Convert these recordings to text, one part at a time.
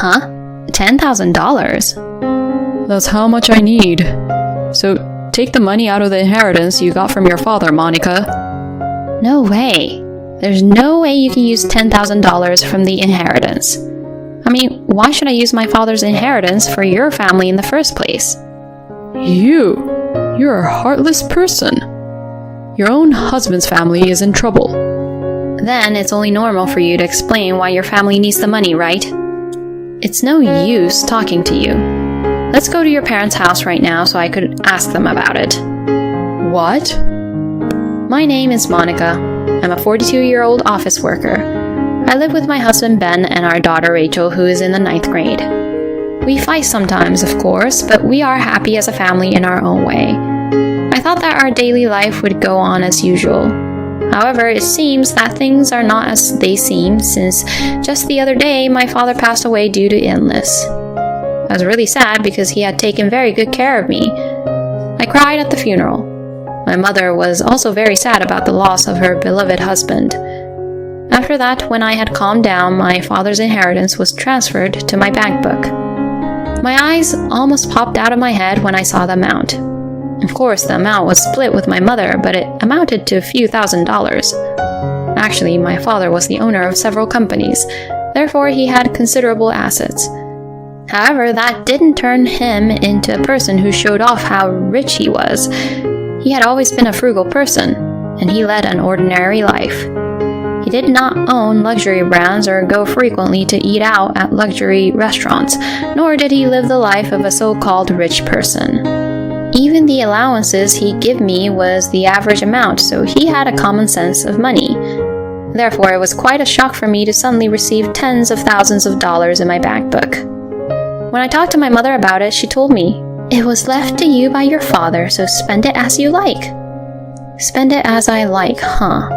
Huh? $10,000? That's how much I need. So take the money out of the inheritance you got from your father, Monica. No way. There's no way you can use $10,000 from the inheritance. I mean, why should I use my father's inheritance for your family in the first place? You're a heartless person. Your own husband's family is in trouble. Then it's only normal for you to explain why your family needs the money, right? It's no use talking to you. Let's go to your parents' house right now so I could ask them about it. What? My name is Monica. I'm a 42-year-old office worker. I live with my husband Ben and our daughter Rachel, who is in the 9th grade. We fight sometimes, of course, but we are happy as a family in our own way. I thought that our daily life would go on as usual. However, it seems that things are not as they seem, since just the other day my father passed away due to illness. I was really sad because he had taken very good care of me. I cried at the funeral. My mother was also very sad about the loss of her beloved husband. After that, when I had calmed down, my father's inheritance was transferred to my bank book. My eyes almost popped out of my head when I saw the amount. Of course, the amount was split with my mother, but it amounted to a few $1,000s. Actually, my father was the owner of several companies, therefore he had considerable assets. However, that didn't turn him into a person who showed off how rich he was. He had always been a frugal person, and he led an ordinary life. He did not own luxury brands or go frequently to eat out at luxury restaurants, nor did he live the life of a so-called rich person. Even the allowances he'd give me was the average amount, so he had a common sense of money. Therefore, it was quite a shock for me to suddenly receive tens of thousands of dollars in my bank book. When I talked to my mother about it, she told me, "It was left to you by your father, so spend it as you like." Spend it as I like, huh?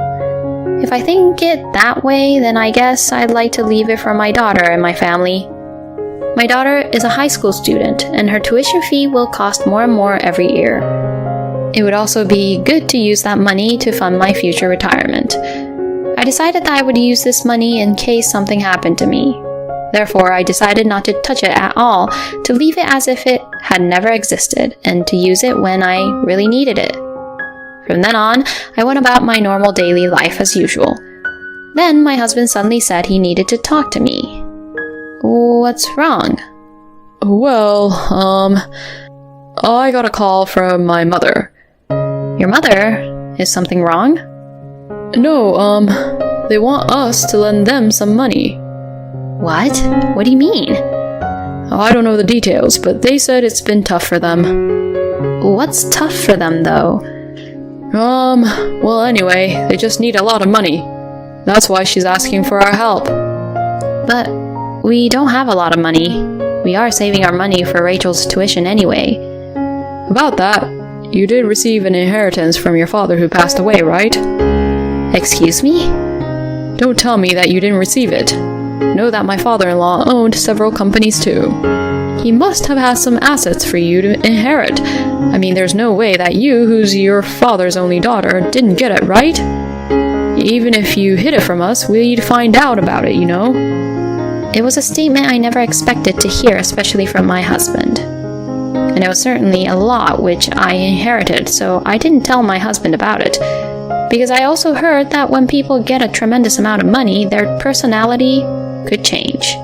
If I think it that way, then I guess I'd like to leave it for my daughter and my family. My daughter is a high school student, and her tuition fee will cost more and more every year. It would also be good to use that money to fund my future retirement. I decided that I would use this money in case something happened to me. Therefore, I decided not to touch it at all, to leave it as if it had never existed, and to use it when I really needed it. From then on, I went about my normal daily life as usual. Then my husband suddenly said he needed to talk to me. What's wrong? Well, I got a call from my mother. Your mother? Is something wrong? No, they want us to lend them some money. What? What do you mean? I don't know the details, but they said it's been tough for them. What's tough for them, though? Well, anyway, they just need a lot of money. That's why she's asking for our help. But we don't have a lot of money. We are saving our money for Rachel's tuition anyway. About that, you did receive an inheritance from your father who passed away, right? Excuse me? Don't tell me that you didn't receive it. Know that my father-in-law owned several companies too. He must have had some assets for you to inherit. I mean, there's no way that you, who's your father's only daughter, didn't get it, right? Even if you hid it from us, we'd find out about it, you know? It was a statement I never expected to hear, especially from my husband. And it was certainly a lot which I inherited, so I didn't tell my husband about it. Because I also heard that when people get a tremendous amount of money, their personality could change.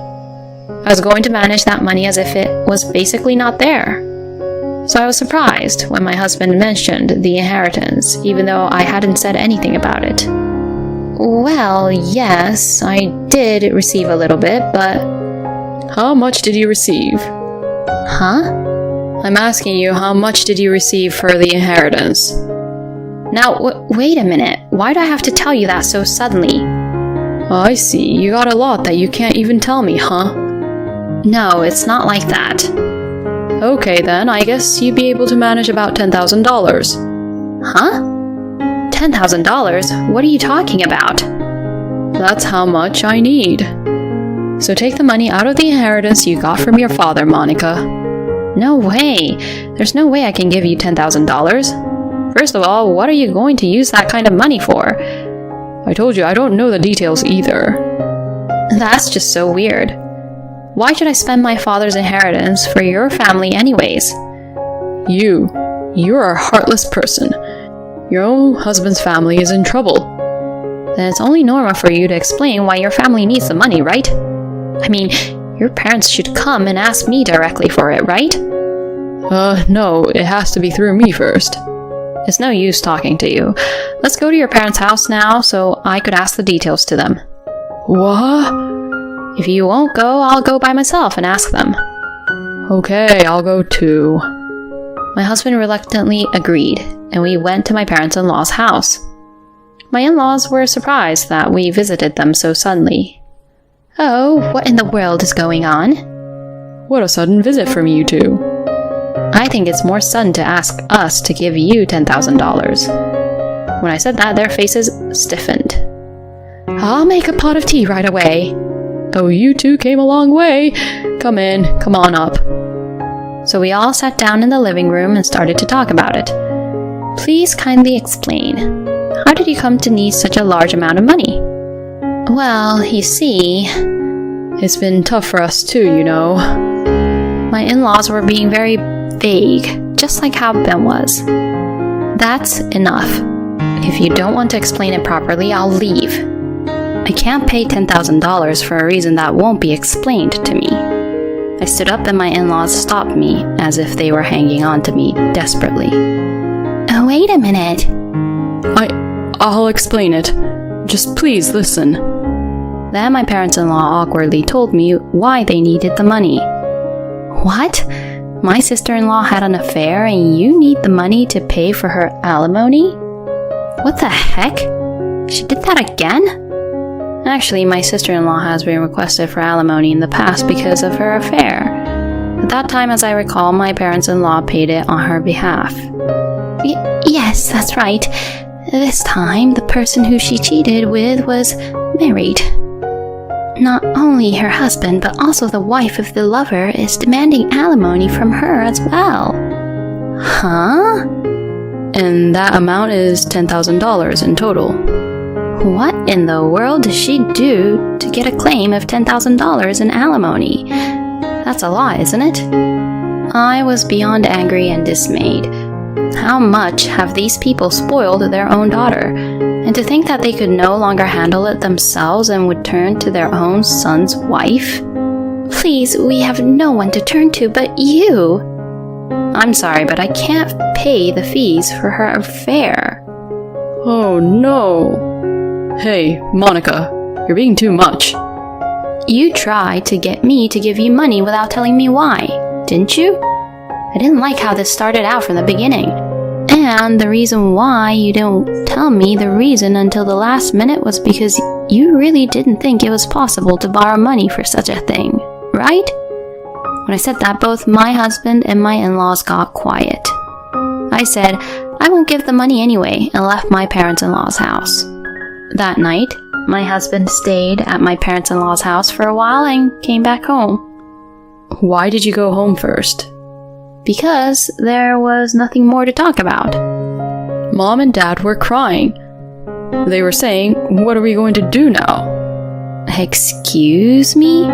I was going to manage that money as if it was basically not there. So I was surprised when my husband mentioned the inheritance, even though I hadn't said anything about it. Well, yes, I did receive a little bit, but... How much did you receive? Huh? I'm asking you, how much did you receive for the inheritance? Now, wait a minute. Why do I have to tell you that so suddenly? I see. You got a lot that you can't even tell me, huh? No, it's not like that. Okay, then, I guess you'd be able to manage about $10,000. Huh? $10,000? What are you talking about? That's how much I need. So take the money out of the inheritance you got from your father, Monica. No way. There's no way I can give you $10,000. First of all, what are you going to use that kind of money for? I told you I don't know the details either. That's just so weird. Why should I spend my father's inheritance for your family anyways? You're a heartless person. Your own husband's family is in trouble. Then it's only normal for you to explain why your family needs the money, right? I mean, your parents should come and ask me directly for it, right? No, it has to be through me first. It's no use talking to you. Let's go to your parents' house now so I could ask the details to them. What? If you won't go, I'll go by myself and ask them. Okay, I'll go too. My husband reluctantly agreed, and we went to my parents-in-law's house. My in-laws were surprised that we visited them so suddenly. Oh, what in the world is going on? What a sudden visit from you two. I think it's more sudden to ask us to give you $10,000. When I said that, their faces stiffened. I'll make a pot of tea right away. Oh, you two came a long way. Come in, come on up. So we all sat down in the living room and started to talk about it. Please kindly explain. How did you come to need such a large amount of money? Well, you see, it's been tough for us too, you know. My in-laws were being very vague, just like how Ben was. That's enough. If you don't want to explain it properly, I'll leave. I can't pay $10,000 for a reason that won't be explained to me. I stood up and my in-laws stopped me as if they were hanging on to me desperately. Oh, wait a minute. I'll explain it. Just please listen. Then my parents-in-law awkwardly told me why they needed the money. What? My sister-in-law had an affair and you need the money to pay for her alimony? What the heck? She did that again? Actually, my sister-in-law has been requested for alimony in the past because of her affair. At that time, as I recall, my parents-in-law paid it on her behalf. Yes, that's right. This time, the person who she cheated with was married. Not only her husband, but also the wife of the lover is demanding alimony from her as well. Huh? And that amount is $10,000 in total. What in the world does she do to get a claim of $10,000 in alimony? That's a lot, isn't it? I was beyond angry and dismayed. How much have these people spoiled their own daughter? And to think that they could no longer handle it themselves and would turn to their own son's wife? Please, we have no one to turn to but you. I'm sorry, but I can't pay the fees for her affair. Oh no. Hey, Monica, you're being too much. You tried to get me to give you money without telling me why, didn't you? I didn't like how this started out from the beginning. And the reason why you didn't tell me the reason until the last minute was because you really didn't think it was possible to borrow money for such a thing, right? When I said that, both my husband and my in-laws got quiet. I said, I won't give the money anyway, and left my parents-in-law's house. That night, my husband stayed at my parents-in-law's house for a while and came back home. Why did you go home first? Because there was nothing more to talk about. Mom and Dad were crying. They were saying, what are we going to do now? Excuse me?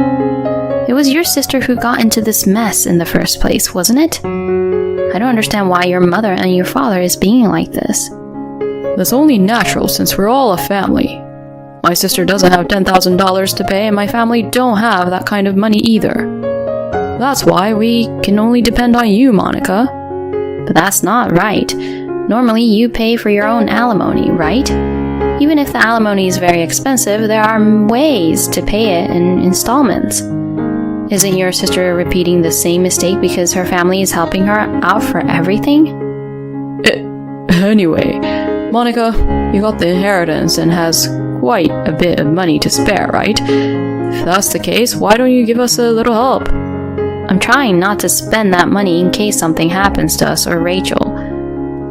It was your sister who got into this mess in the first place, wasn't it? I don't understand why your mother and your father is being like this. That's only natural since we're all a family. My sister doesn't have $10,000 to pay and my family don't have that kind of money either. That's why we can only depend on you, Monica. But that's not right. Normally you pay for your own alimony, right? Even if the alimony is very expensive, there are ways to pay it in installments. Isn't your sister repeating the same mistake because her family is helping her out for everything? Anyway, Monica, you got the inheritance and has quite a bit of money to spare, right? If that's the case, why don't you give us a little help? I'm trying not to spend that money in case something happens to us or Rachel.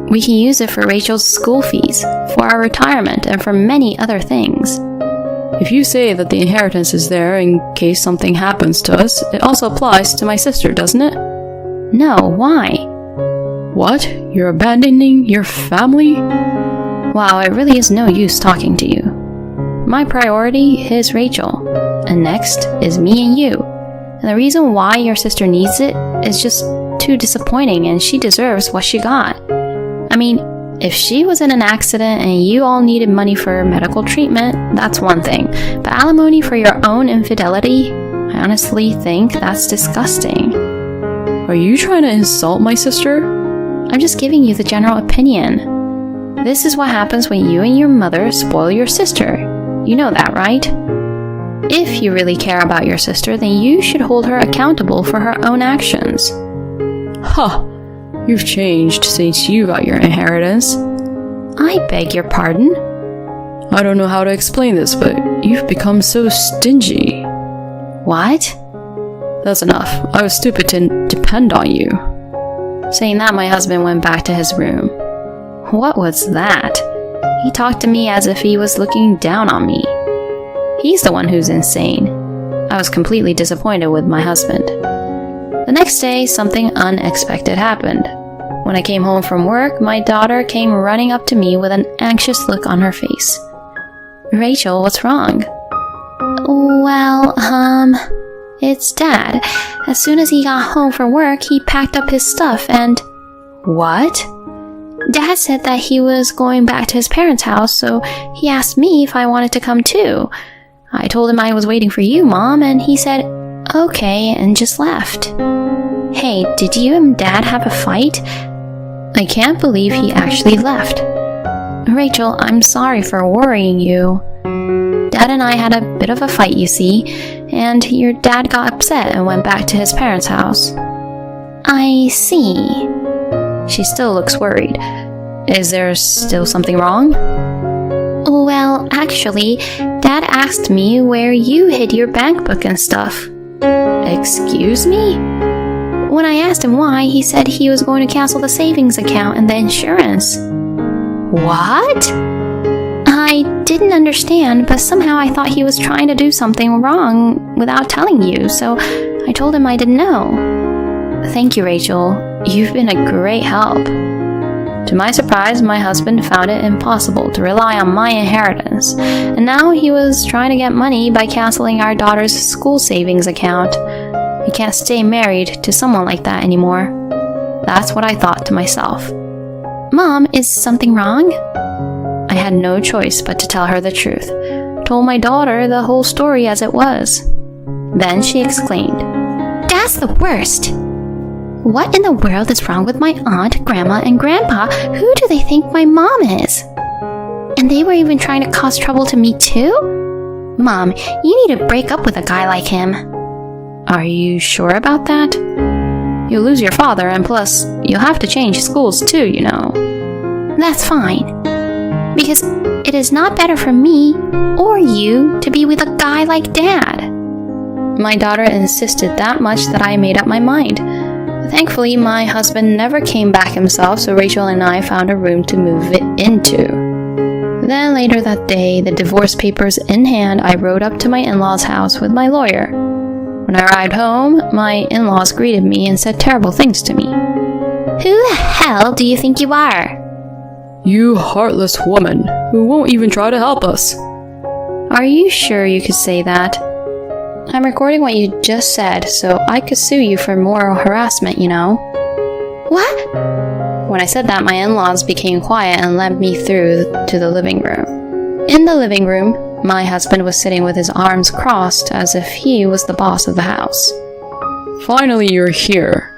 We can use it for Rachel's school fees, for our retirement, and for many other things. If you say that the inheritance is there in case something happens to us, it also applies to my sister, doesn't it? No, why? What? You're abandoning your family? Wow, it really is no use talking to you. My priority is Rachel, and next is me and you. And the reason why your sister needs it is just too disappointing, and she deserves what she got. I mean, if she was in an accident and you all needed money for medical treatment, that's one thing. But alimony for your own infidelity? I honestly think that's disgusting. Are you trying to insult my sister? I'm just giving you the general opinion. This is what happens when you and your mother spoil your sister. You know that, right? If you really care about your sister, then you should hold her accountable for her own actions. Huh. You've changed since you got your inheritance. I beg your pardon? I don't know how to explain this, but you've become so stingy. What? That's enough. I was stupid to depend on you. Saying that, my husband went back to his room. What was that? He talked to me as if he was looking down on me. He's the one who's insane. I was completely disappointed with my husband. The next day, something unexpected happened. When I came home from work, my daughter came running up to me with an anxious look on her face. Rachel, what's wrong? Well, it's Dad. As soon as he got home from work, he packed up his stuff and... What? Dad said that he was going back to his parents' house, so he asked me if I wanted to come too. I told him I was waiting for you, Mom, and he said, okay, and just left. Hey, did you and Dad have a fight? I can't believe he actually left. Rachel, I'm sorry for worrying you. Dad and I had a bit of a fight, you see, and your dad got upset and went back to his parents' house. I see. She still looks worried. Is there still something wrong? Well, actually, Dad asked me where you hid your bank book and stuff. Excuse me? When I asked him why, he said he was going to cancel the savings account and the insurance. What? I didn't understand, but somehow I thought he was trying to do something wrong without telling you, so I told him I didn't know. Thank you, Rachel. You've been a great help. To my surprise, my husband found it impossible to rely on my inheritance, and now he was trying to get money by canceling our daughter's school savings account. He can't stay married to someone like that anymore. That's what I thought to myself. Mom, is something wrong? I had no choice but to tell her the truth. Told my daughter the whole story as it was. Then she exclaimed, That's the worst! What in the world is wrong with my aunt, grandma, and grandpa? Who do they think my mom is? And they were even trying to cause trouble to me too? Mom, you need to break up with a guy like him. Are you sure about that? You'll lose your father, and plus, you'll have to change schools too, you know. That's fine. Because it is not better for me or you to be with a guy like Dad. My daughter insisted that much that I made up my mind. Thankfully, my husband never came back himself, so Rachel and I found a room to move it into. Then later that day, the divorce papers in hand, I rode up to my in-laws' house with my lawyer. When I arrived home, my in-laws greeted me and said terrible things to me. Who the hell do you think you are? You heartless woman who won't even try to help us. Are you sure you could say that? I'm recording what you just said, so I could sue you for moral harassment, you know. What? When I said that, my in-laws became quiet and led me through to the living room. In the living room, my husband was sitting with his arms crossed as if he was the boss of the house. Finally, you're here.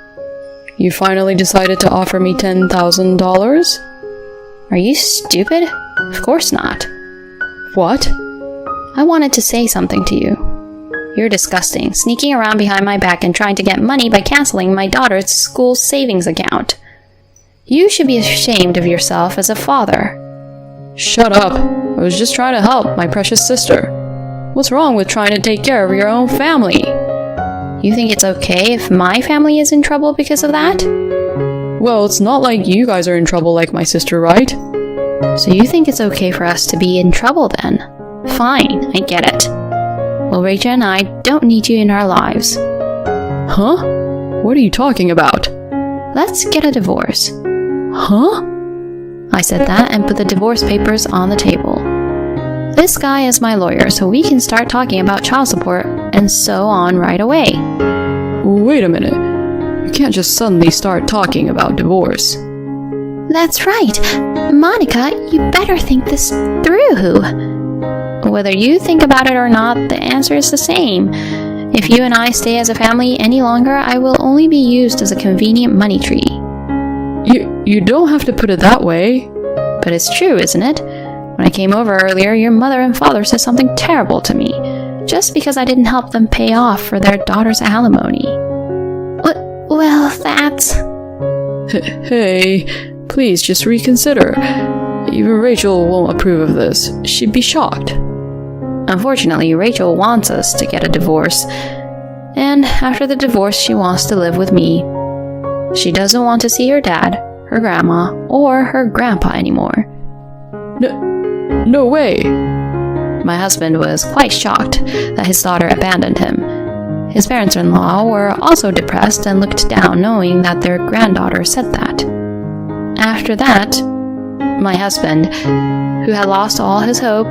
You finally decided to offer me $10,000? Are you stupid? Of course not. What? I wanted to say something to you. You're disgusting, sneaking around behind my back and trying to get money by canceling my daughter's school savings account. You should be ashamed of yourself as a father. Shut up. I was just trying to help my precious sister. What's wrong with trying to take care of your own family? You think it's okay if my family is in trouble because of that? Well, it's not like you guys are in trouble like my sister, right? So you think it's okay for us to be in trouble then? Fine, I get it. Well, Rachel and I don't need you in our lives. Huh? What are you talking about? Let's get a divorce. Huh? I said that and put the divorce papers on the table. This guy is my lawyer, so we can start talking about child support and so on right away. Wait a minute. You can't just suddenly start talking about divorce. That's right. Monica, you better think this through. Whether you think about it or not, the answer is the same. If you and I stay as a family any longer, I will only be used as a convenient money tree. You don't have to put it that way. But it's true, isn't it? When I came over earlier, your mother and father said something terrible to me, just because I didn't help them pay off for their daughter's alimony. Well, that's... Hey, please just reconsider. Even Rachel won't approve of this. She'd be shocked. Unfortunately, Rachel wants us to get a divorce, and after the divorce, she wants to live with me. She doesn't want to see her dad, her grandma, or her grandpa anymore. No way! My husband was quite shocked that his daughter abandoned him. His parents-in-law were also depressed and looked down, knowing that their granddaughter said that. After that, my husband, who had lost all his hope,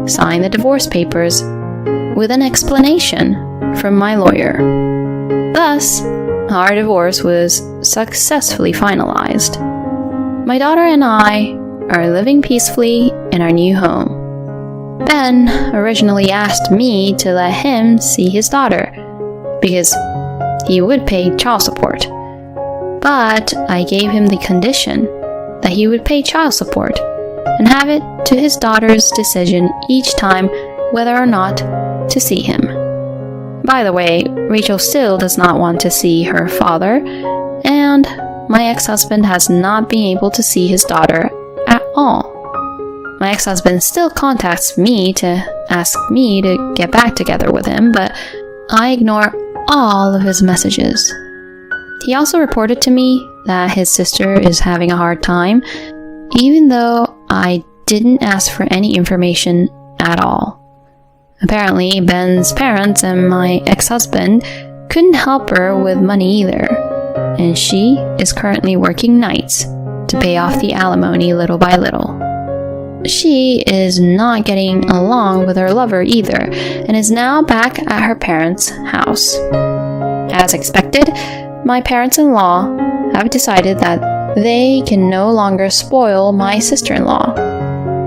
signed the divorce papers with an explanation from my lawyer. Thus, our divorce was successfully finalized. My daughter and I are living peacefully in our new home. Ben originally asked me to let him see his daughter because he would pay child support. But I gave him the condition that he would pay child support and have it to his daughter's decision each time whether or not to see him. By the way, Rachel still does not want to see her father, and my ex-husband has not been able to see his daughter at all. My ex-husband still contacts me to ask me to get back together with him, but I ignore all of his messages. He also reported to me that his sister is having a hard time, even though I didn't ask for any information at all. Apparently, Ben's parents and my ex-husband couldn't help her with money either, and she is currently working nights to pay off the alimony little by little. She is not getting along with her lover either, and is now back at her parents' house. As expected, my parents-in-law have decided that they can no longer spoil my sister-in-law,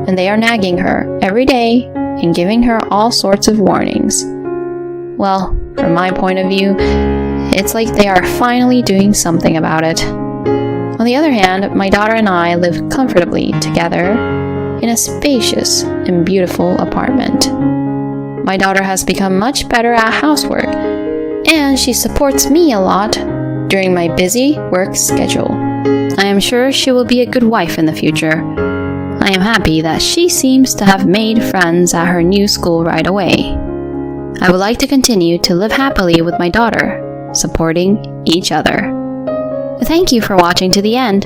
and they are nagging her every day and giving her all sorts of warnings. Well, from my point of view, it's like they are finally doing something about it. On the other hand, my daughter and I live comfortably together in a spacious and beautiful apartment. My daughter has become much better at housework, and she supports me a lot during my busy work schedule. I am sure she will be a good wife in the future. I am happy that she seems to have made friends at her new school right away. I would like to continue to live happily with my daughter, supporting each other. Thank you for watching to the end.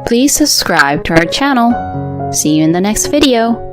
Please subscribe to our channel. See you in the next video.